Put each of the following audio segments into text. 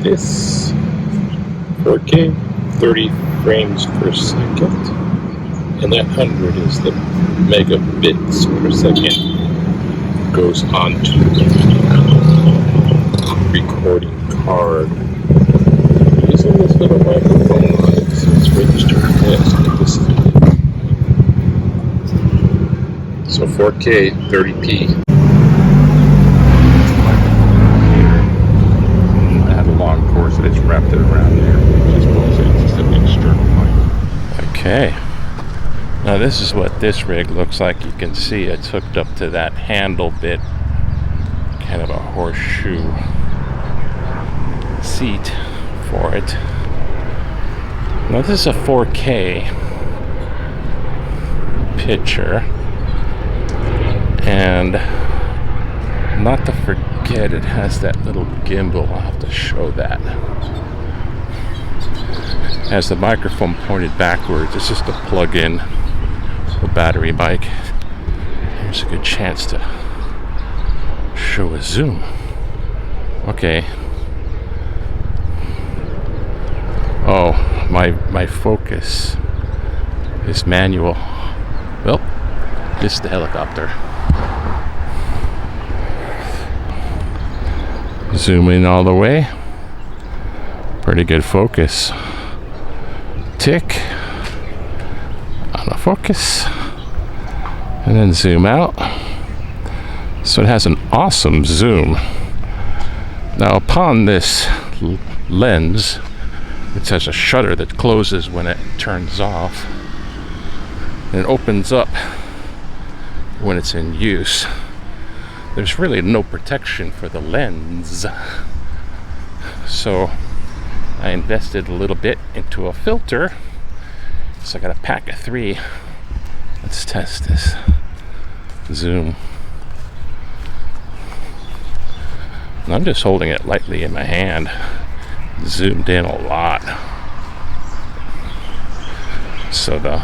this 4K, 30 frames per second, and that 100 is the megabits per second. Goes onto the recording card using this little microphone on it, so it's registering this. So 4K, 30p. I had a long cord, so I just wrapped it around there. I suppose it's just an external mic. Okay. Now this is what this rig looks like. You can see it's hooked up to that handle bit, kind of a horseshoe seat for it. Now this is a 4K picture, and not to forget, it has that little gimbal. I'll have to show that. It has the microphone pointed backwards. It's just a plug-in battery mic. There's a good chance to show a zoom. Okay. Oh, my focus is manual. Well, missed the helicopter. Zoom in all the way. Pretty good focus. Tick. Focus, and then zoom out. So it has an awesome zoom. Now upon this lens, it has a shutter that closes when it turns off, and it opens up when it's in use. There's really no protection for the lens, so I invested a little bit into a filter. So I got a pack of 3. Let's test this. Zoom. And I'm just holding it lightly in my hand. Zoomed in a lot. So the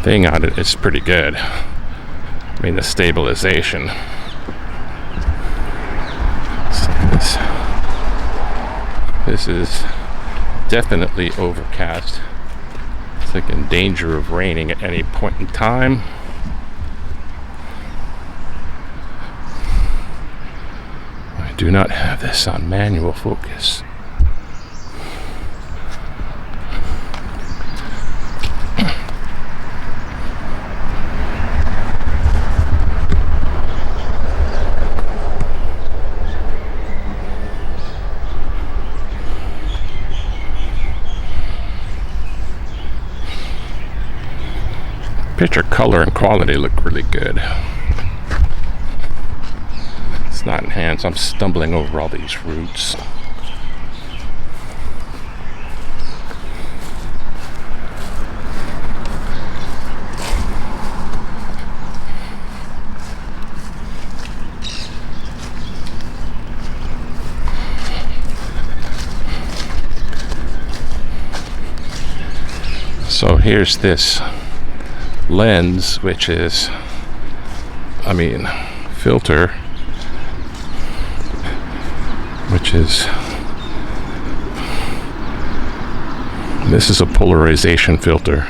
thing on it is pretty good. I mean, the stabilization. So this is definitely overcast. It's like in danger of raining at any point in time. I do not have this on manual focus. Picture color and quality look really good. It's not enhanced. I'm stumbling over all these roots. So here's this lens, which is, filter, which is, this is a polarization filter.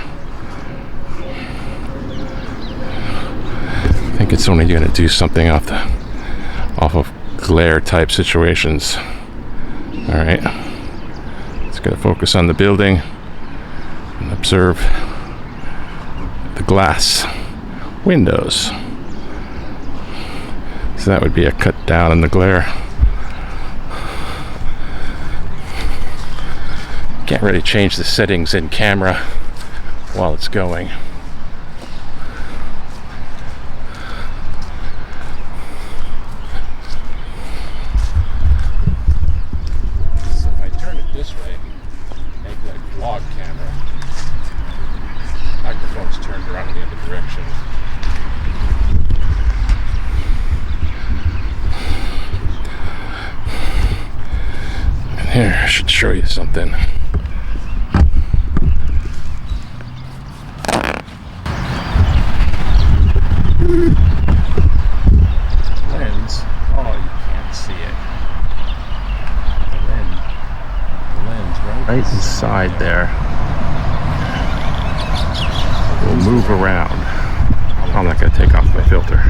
I think it's only going to do something off of glare type situations. All right, it's going to focus on the building and observe the glass windows. So that would be a cut down in the glare. Can't really change the settings in camera while it's going. So if I turn it this way, make like vlog camera, microphone's turned around in the other direction. And here, I should show you something. Lens, oh, you can't see it. move around. I'm not going to take off my filter.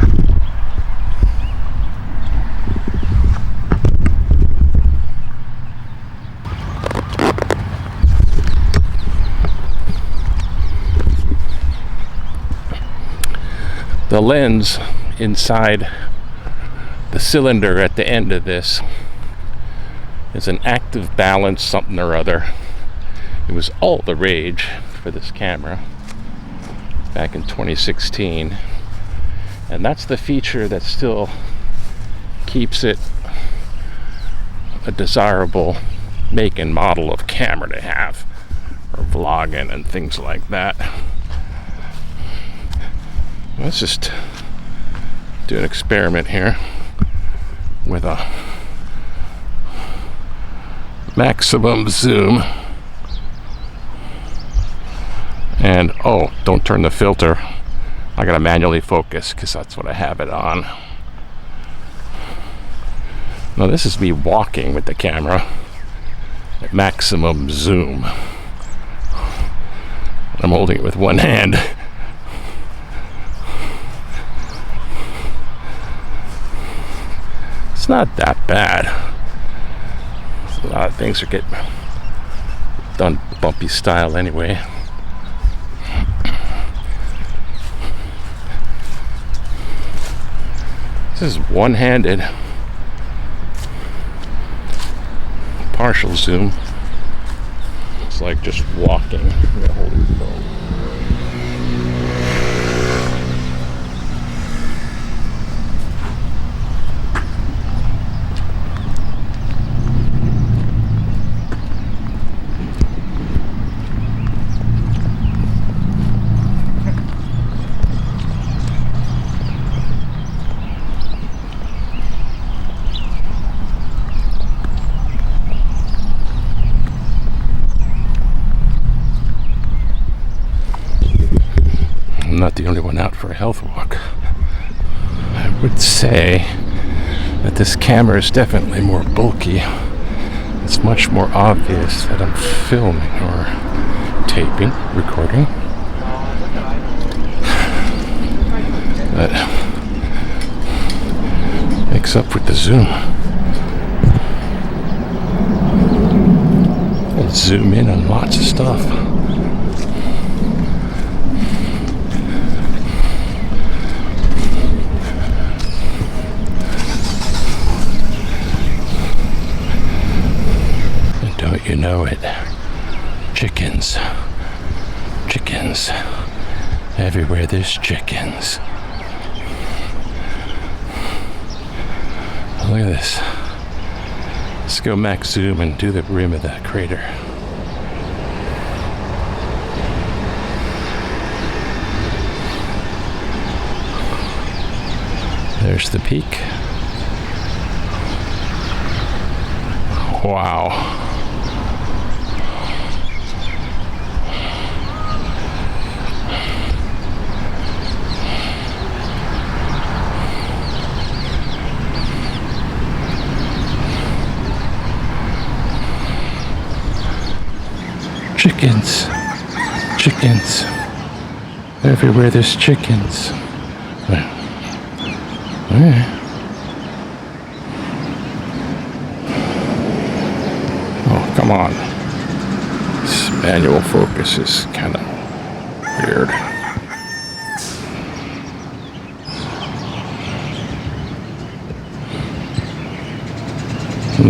The lens inside the cylinder at the end of this is an active balance something or other. It was all the rage for this camera back in 2016, and that's the feature that still keeps it a desirable make and model of camera to have for vlogging and things like that. Let's just do an experiment here with a maximum zoom. And oh, don't turn the filter. I gotta manually focus because that's what I have it on. Now this is me walking with the camera at maximum zoom. I'm holding it with one hand. It's not that bad. A lot of things are getting done bumpy style anyway. This is one-handed partial zoom. It's like just walking. I'm gonna hold it low. I'm not the only one out for a health walk. I would say that this camera is definitely more bulky. It's much more obvious that I'm filming or taping, recording. That makes up with the zoom. I'll zoom in on lots of stuff. You know it. Chickens. Chickens. Everywhere there's chickens. Look at this. Let's go max zoom and do the rim of that crater. There's the peak. Wow. Chickens. Chickens. Everywhere there's chickens. Oh, come on. This manual focus is kind of weird.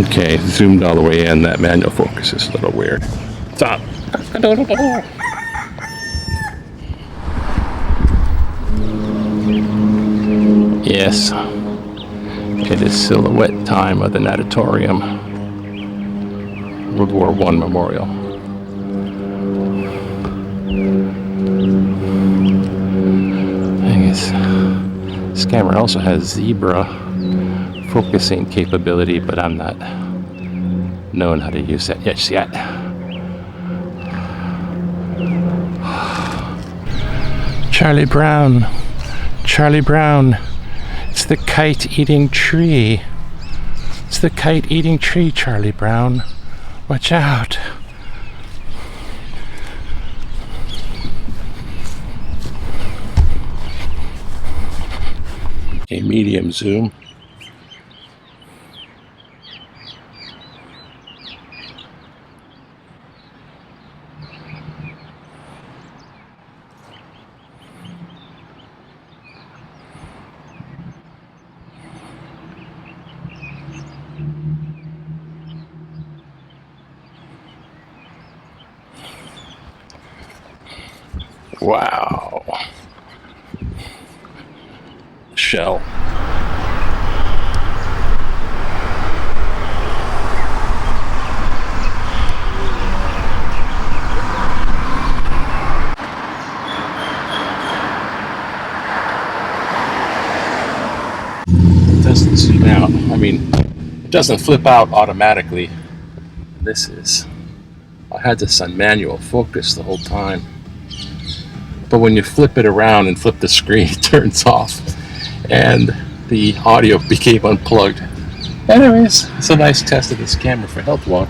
Okay, zoomed all the way in. That manual focus is a little weird. Stop. Yes, it is silhouette time of the natatorium. World War I memorial. Thing is, this camera also has zebra focusing capability, but I'm not knowing how to use that yet. Charlie Brown. Charlie Brown. It's the kite-eating tree. It's the kite-eating tree, Charlie Brown. Watch out. a medium zoom. Wow. Shell. It doesn't zoom out. I mean, it doesn't flip out automatically. I had this on manual focus the whole time. But when you flip it around and flip the screen, it turns off and the audio became unplugged. Anyways, it's a nice test of this camera for Health Walk.